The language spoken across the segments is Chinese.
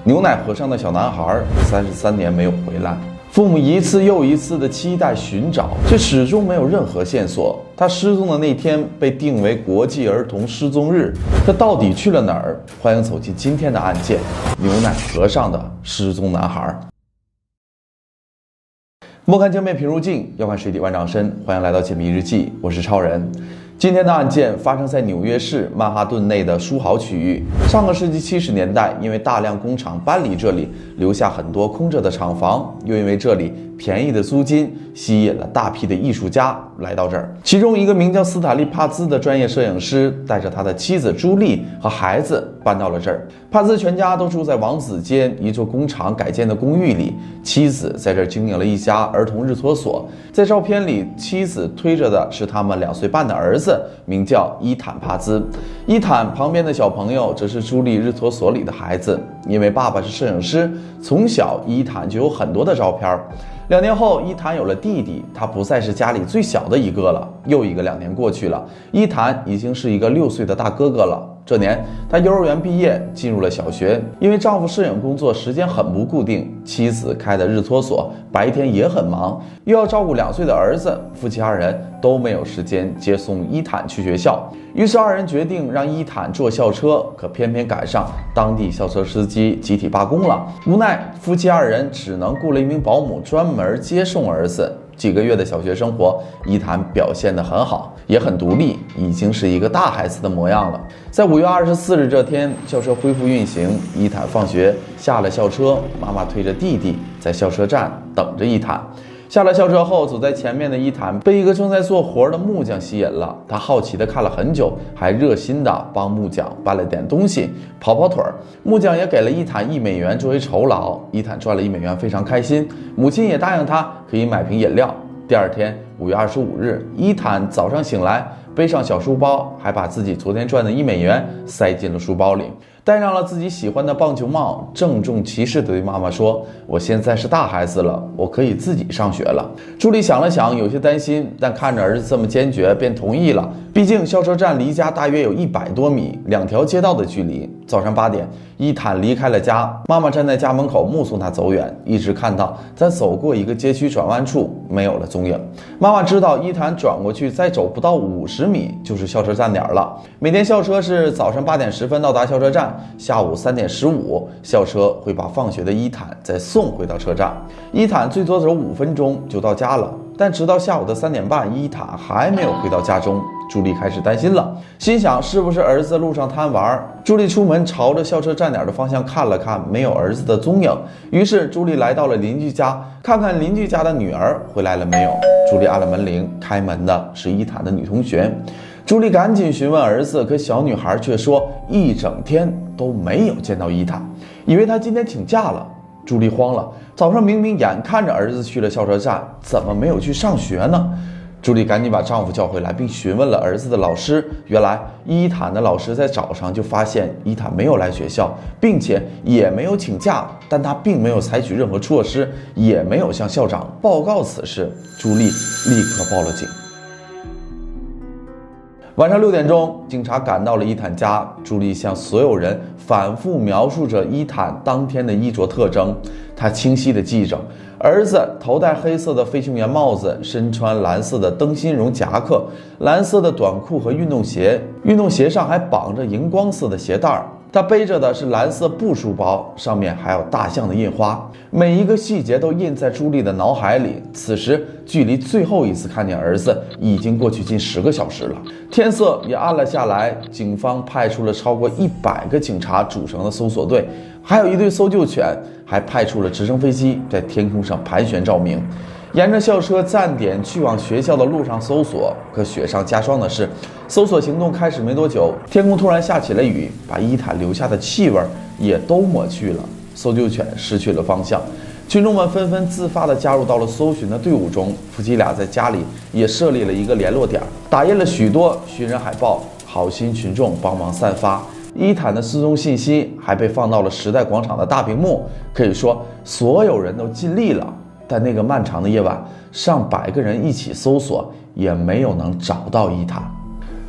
牛奶河上的小男孩33年没有回来，父母一次又一次的期待寻找，却始终没有任何线索。他失踪的那天被定为国际儿童失踪日，他到底去了哪儿？欢迎走进今天的案件——牛奶河上的失踪男孩。莫看江面平如镜，要看水底万丈深。欢迎来到解密日记，我是超人。今天的案件发生在纽约市曼哈顿内的书豪区域。上个世纪70年代，因为大量工厂搬离这里，留下很多空着的厂房，又因为这里便宜的租金，吸引了大批的艺术家来到这儿。其中一个名叫斯坦利·帕兹的专业摄影师，带着他的妻子朱莉和孩子搬到了这儿。帕兹全家都住在王子街一座工厂改建的公寓里，妻子在这儿经营了一家儿童日托所。在照片里，妻子推着的是他们2岁半的儿子，名叫伊坦·帕兹。伊坦旁边的小朋友则是朱莉日托所里的孩子。因为爸爸是摄影师，从小伊坦就有很多的照片。2年后，伊坦有了弟弟，他不再是家里最小的一个了。又一个2年过去了，伊坦已经是一个6岁的大哥哥了。这年，他幼儿园毕业，进入了小学。因为丈夫摄影工作时间很不固定，妻子开的日托所白天也很忙，又要照顾2岁的儿子，夫妻2人都没有时间接送伊坦去学校。于是2人决定让伊坦坐校车，可偏偏赶上当地校车司机集体罢工了。无奈，夫妻2人只能雇了一名保姆专门接送儿子。几个月的小学生活，伊坦表现得很好，也很独立，已经是一个大孩子的模样了。在5月24日这天，校车恢复运行，伊坦放学下了校车，妈妈推着弟弟在校车站等着伊坦。下了校车后，走在前面的伊坦被一个正在做活的木匠吸引了。他好奇地看了很久，还热心地帮木匠搬了点东西，跑腿儿。木匠也给了伊坦$1美元作为酬劳。伊坦赚了$1美元，非常开心。母亲也答应他可以买瓶饮料。第二天5月25日，伊坦早上醒来，背上小书包，还把自己昨天赚的$1美元塞进了书包里，戴上了自己喜欢的棒球帽，郑重其事地对妈妈说：“我现在是大孩子了，我可以自己上学了。”朱莉想了想，有些担心，但看着儿子这么坚决，便同意了。毕竟校车站离家大约有100多米，2条街道的距离。早上8点，伊坦离开了家，妈妈站在家门口目送他走远，一直看到他走过一个街区转弯处，没有了踪影。妈妈知道伊坦转过去，再走不到50米就是校车站点了。每天校车是早上8点10分到达校车站，下午3点15，校车会把放学的伊坦再送回到车站。伊坦最多走5分钟就到家了，但直到下午的3点半，伊坦还没有回到家中。朱莉开始担心了，心想是不是儿子路上贪玩。朱莉出门朝着校车站点的方向看了看，没有儿子的踪影。于是朱莉来到了邻居家，看看邻居家的女儿回来了没有。朱莉按了门铃，开门的是伊坦的女同学。朱莉赶紧询问儿子，可小女孩却说一整天都没有见到伊坦，以为他今天请假了。朱莉慌了，早上明明眼看着儿子去了校车站，怎么没有去上学呢？朱莉赶紧把丈夫叫回来，并询问了儿子的老师。原来伊坦的老师在早上就发现伊坦没有来学校，并且也没有请假，但他并没有采取任何措施，也没有向校长报告此事。朱莉立刻报了警。晚上6点钟，警察赶到了伊坦家。朱莉向所有人反复描述着伊坦当天的衣着特征。他清晰地记着，儿子头戴黑色的飞行员帽子，身穿蓝色的灯芯绒夹克，蓝色的短裤和运动鞋，运动鞋上还绑着荧光色的鞋带。他背着的是蓝色布书包，上面还有大象的印花。每一个细节都印在朱莉的脑海里。此时距离最后一次看见儿子已经过去近10个小时了，天色也暗了下来。警方派出了超过100个警察组成的搜索队，还有一队搜救犬，还派出了直升飞机在天空上盘旋照明，沿着校车站点去往学校的路上搜索。可雪上加霜的是，搜索行动开始没多久，天空突然下起了雨，把伊坦留下的气味也都抹去了。搜救犬失去了方向，群众们纷纷自发地加入到了搜寻的队伍中。夫妻俩在家里也设立了一个联络点，打印了许多寻人海报，好心群众帮忙散发。伊坦的失踪信息还被放到了时代广场的大屏幕，可以说所有人都尽力了。但那个漫长的夜晚，上百个人一起搜索，也没有能找到伊坦。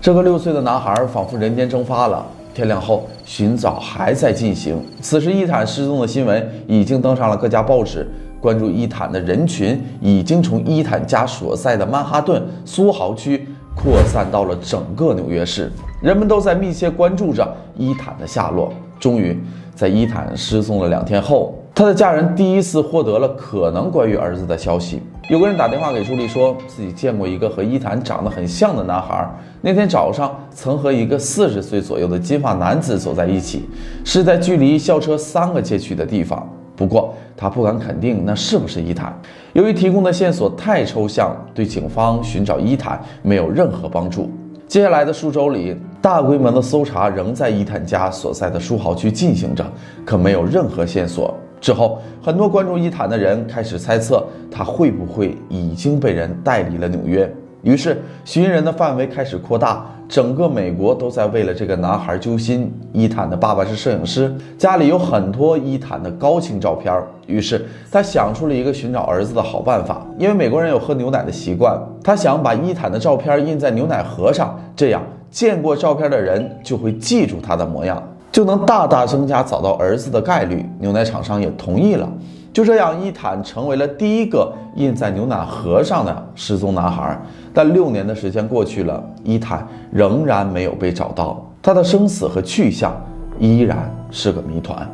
这个6岁的男孩仿佛人间蒸发了，天亮后，寻找还在进行。此时，伊坦失踪的新闻已经登上了各家报纸，关注伊坦的人群已经从伊坦家所在的曼哈顿苏豪区扩散到了整个纽约市，人们都在密切关注着伊坦的下落。终于，在伊坦失踪了2天后，他的家人第一次获得了可能关于儿子的消息。有个人打电话给朱莉，说自己见过一个和伊坦长得很像的男孩，那天早上曾和一个40岁左右的金发男子走在一起，是在距离校车3个街区的地方。不过他不敢肯定那是不是伊坦，由于提供的线索太抽象，对警方寻找伊坦没有任何帮助。接下来的数周里，大规模的搜查仍在伊坦家所在的书豪区进行着，可没有任何线索。之后，很多关注伊坦的人开始猜测他会不会已经被人带离了纽约。于是，寻人的范围开始扩大，整个美国都在为了这个男孩揪心。伊坦的爸爸是摄影师，家里有很多伊坦的高清照片，于是他想出了一个寻找儿子的好办法。因为美国人有喝牛奶的习惯，他想把伊坦的照片印在牛奶盒上，这样见过照片的人就会记住他的模样，就能大大增加找到儿子的概率。牛奶厂商也同意了。就这样，伊坦成为了第一个印在牛奶盒上的失踪男孩。但6年的时间过去了，伊坦仍然没有被找到，他的生死和去向依然是个谜团。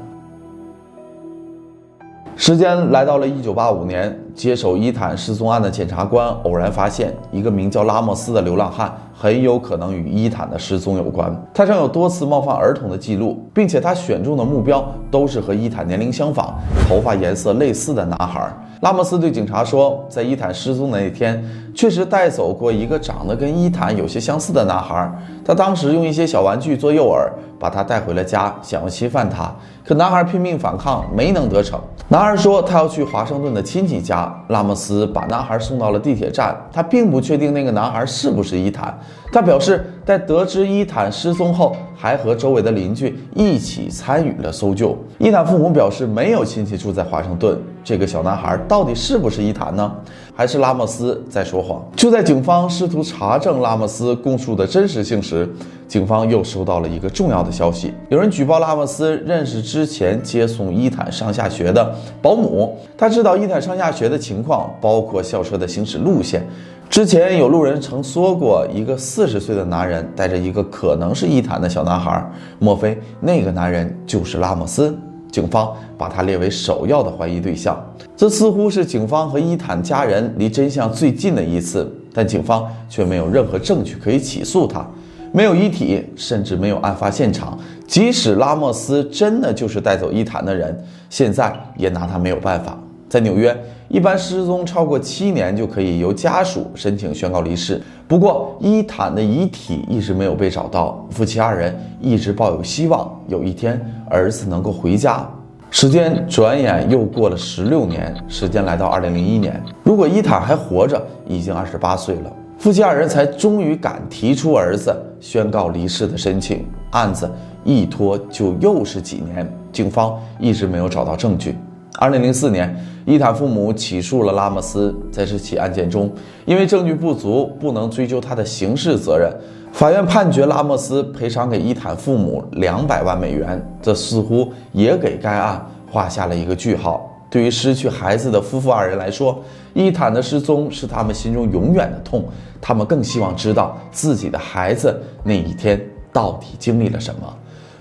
时间来到了1985年，接手伊坦失踪案的检察官偶然发现，一个名叫拉莫斯的流浪汉很有可能与伊坦的失踪有关。他曾有多次冒犯儿童的记录，并且他选中的目标都是和伊坦年龄相仿、头发颜色类似的男孩。拉莫斯对警察说，在伊坦失踪的那天，确实带走过一个长得跟伊坦有些相似的男孩。他当时用一些小玩具做诱饵，把他带回了家，想要侵犯他。可男孩拼命反抗，没能得逞。男孩说他要去华盛顿的亲戚家。拉莫斯把男孩送到了地铁站，他并不确定那个男孩是不是伊坦。他表示，在得知伊坦失踪后，还和周围的邻居一起参与了搜救。伊坦父母表示没有亲戚住在华盛顿，这个小男孩到底是不是伊坦呢？还是拉莫斯在说谎？就在警方试图查证拉莫斯供述的真实性时，警方又收到了一个重要的消息，有人举报拉莫斯认识之前接送伊坦上下学的保姆，他知道伊坦上下学的情况，包括校车的行驶路线。之前有路人曾说过，一个40岁的男人带着一个可能是伊坦的小男孩，莫非那个男人就是拉莫斯？警方把他列为首要的怀疑对象。这似乎是警方和伊坦家人离真相最近的一次，但警方却没有任何证据可以起诉他，没有遗体，甚至没有案发现场。即使拉莫斯真的就是带走伊坦的人，现在也拿他没有办法。在纽约，一般失踪超过7年就可以由家属申请宣告离世。不过，伊坦的遗体一直没有被找到，夫妻2人一直抱有希望，有一天儿子能够回家。时间转眼又过了16年，时间来到2001年，如果伊坦还活着，已经28岁了。夫妻2人才终于敢提出儿子宣告离世的申请，案子一拖就又是几年，警方一直没有找到证据。2004年，伊坦父母起诉了拉莫斯。在这起案件中，因为证据不足，不能追究他的刑事责任，法院判决拉莫斯赔偿给伊坦父母200万美元。这似乎也给该案画下了一个句号。对于失去孩子的夫妇2人来说，伊坦的失踪是他们心中永远的痛，他们更希望知道自己的孩子那一天到底经历了什么。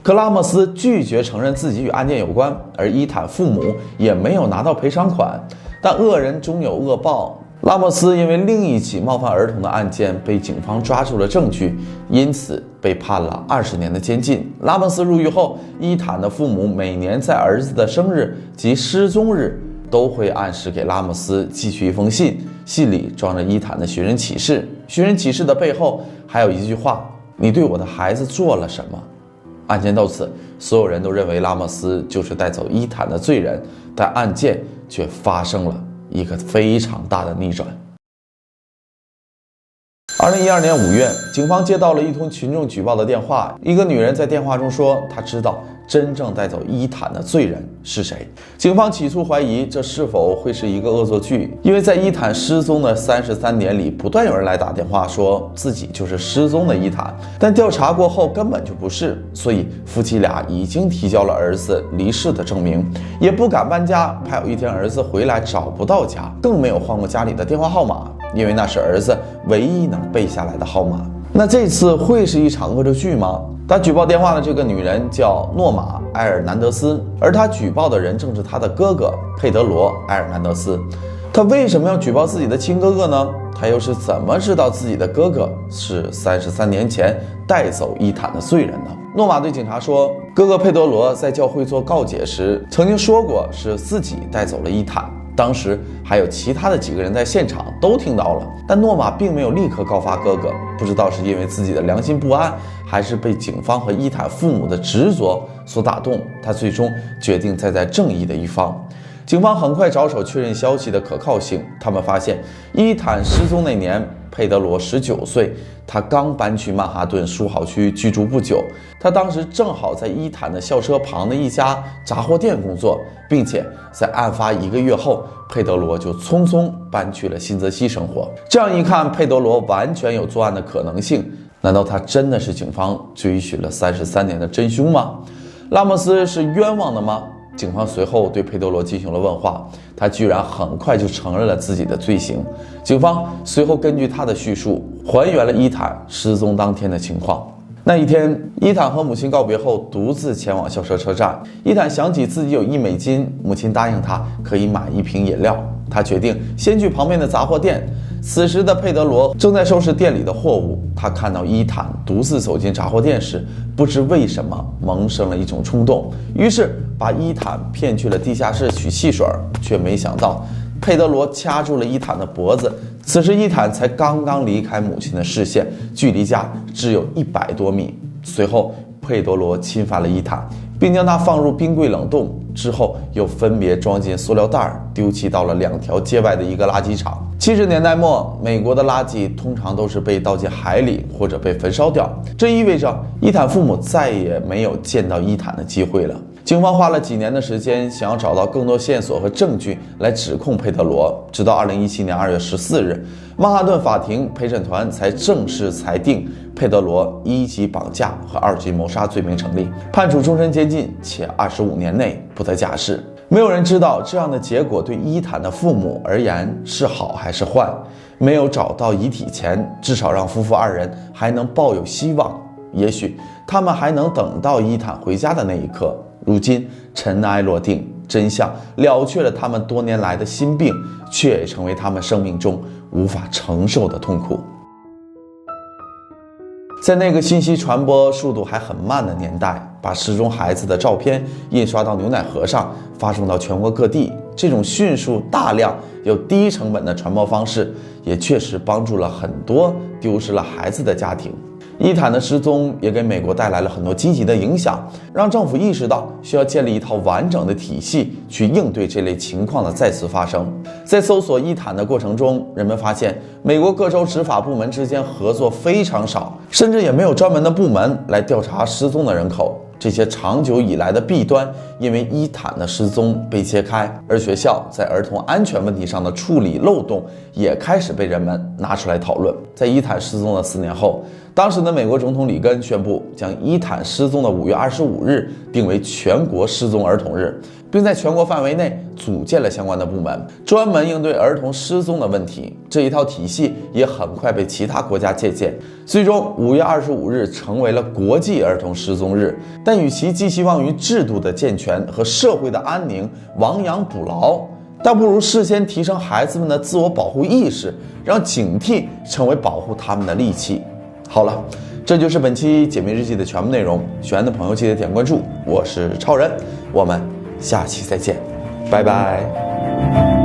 可拉莫斯拒绝承认自己与案件有关，而伊坦父母也没有拿到赔偿款。但恶人终有恶报，拉莫斯因为另一起冒犯儿童的案件被警方抓住了证据，因此被判了20年的监禁。拉莫斯入狱后，伊坦的父母每年在儿子的生日及失踪日都会按时给拉莫斯寄去一封信，信里装着伊坦的寻人启事。寻人启事的背后还有一句话：你对我的孩子做了什么？案件到此，所有人都认为拉莫斯就是带走伊坦的罪人，但案件却发生了一个非常大的逆转。2012年5月，警方接到了一通群众举报的电话，一个女人在电话中说，她知道真正带走伊坦的罪人是谁？警方起初怀疑这是否会是一个恶作剧，因为在伊坦失踪的33年里，不断有人来打电话说自己就是失踪的伊坦，但调查过后根本就不是，所以夫妻俩已经提交了儿子离世的证明，也不敢搬家，怕有一天儿子回来找不到家，更没有换过家里的电话号码，因为那是儿子唯一能背下来的号码。那这次会是一场恶作剧吗？他举报电话的这个女人叫诺玛·埃尔南德斯，而他举报的人正是他的哥哥佩德罗·埃尔南德斯。他为什么要举报自己的亲哥哥呢？他又是怎么知道自己的哥哥是33年前带走伊坦的罪人呢？诺玛对警察说，哥哥佩德罗在教会做告解时曾经说过是自己带走了伊坦，当时还有其他的几个人在现场都听到了，但诺玛并没有立刻告发哥哥，不知道是因为自己的良心不安，还是被警方和伊坦父母的执着所打动，他最终决定站在正义的一方。警方很快着手确认消息的可靠性，他们发现伊坦失踪那年，佩德罗19岁，他刚搬去曼哈顿书豪区居住不久，他当时正好在伊坦的校车旁的一家杂货店工作，并且在案发1个月后，佩德罗就匆匆搬去了新泽西生活。这样一看，佩德罗完全有作案的可能性，难道他真的是警方追寻了33年的真凶吗？拉莫斯是冤枉的吗？警方随后对佩德罗进行了问话，他居然很快就承认了自己的罪行。警方随后根据他的叙述，还原了伊坦失踪当天的情况。那一天，伊坦和母亲告别后，独自前往校车车站。伊坦想起自己有1美金，母亲答应他可以买1瓶饮料，他决定先去旁边的杂货店。此时的佩德罗正在收拾店里的货物，他看到伊坦独自走进杂货店时，不知为什么萌生了一种冲动，于是把伊坦骗去了地下室取汽水，却没想到佩德罗掐住了伊坦的脖子。此时伊坦才刚刚离开母亲的视线，距离家只有100多米。随后佩德罗侵犯了伊坦，并将他放入冰柜冷冻，之后又分别装进塑料袋，丢弃到了2条街外的一个垃圾场。70年代末，美国的垃圾通常都是被倒进海里或者被焚烧掉，这意味着伊坦父母再也没有见到伊坦的机会了。警方花了几年的时间，想要找到更多线索和证据来指控佩德罗，直到2017年2月14日，曼哈顿法庭陪审团才正式裁定佩德罗1级绑架和2级谋杀罪名成立，判处终身监禁，且25年内不得假释。没有人知道这样的结果对伊坦的父母而言是好还是坏。没有找到遗体前，至少让夫妇2人还能抱有希望，也许他们还能等到伊坦回家的那一刻。如今尘埃落定，真相了却了他们多年来的心病，却也成为他们生命中无法承受的痛苦。在那个信息传播速度还很慢的年代，把失踪孩子的照片印刷到牛奶盒上，发送到全国各地，这种迅速、大量又低成本的传播方式，也确实帮助了很多丢失了孩子的家庭。伊坦的失踪也给美国带来了很多积极的影响，让政府意识到需要建立一套完整的体系去应对这类情况的再次发生。在搜索伊坦的过程中，人们发现美国各州执法部门之间合作非常少，甚至也没有专门的部门来调查失踪的人口。这些长久以来的弊端因为伊坦的失踪被揭开，而学校在儿童安全问题上的处理漏洞也开始被人们拿出来讨论。在伊坦失踪的4年后，当时的美国总统里根宣布将伊坦失踪的5月25日定为全国失踪儿童日，并在全国范围内组建了相关的部门，专门应对儿童失踪的问题。这一套体系也很快被其他国家借鉴，最终5月25日成为了国际儿童失踪日。但与其寄希望于制度的健全和社会的安宁亡羊补牢，倒不如事先提升孩子们的自我保护意识，让警惕成为保护他们的利器。好了，这就是本期解密日记的全部内容，喜欢的朋友记得点关注，我是超人，我们下期再见，拜拜。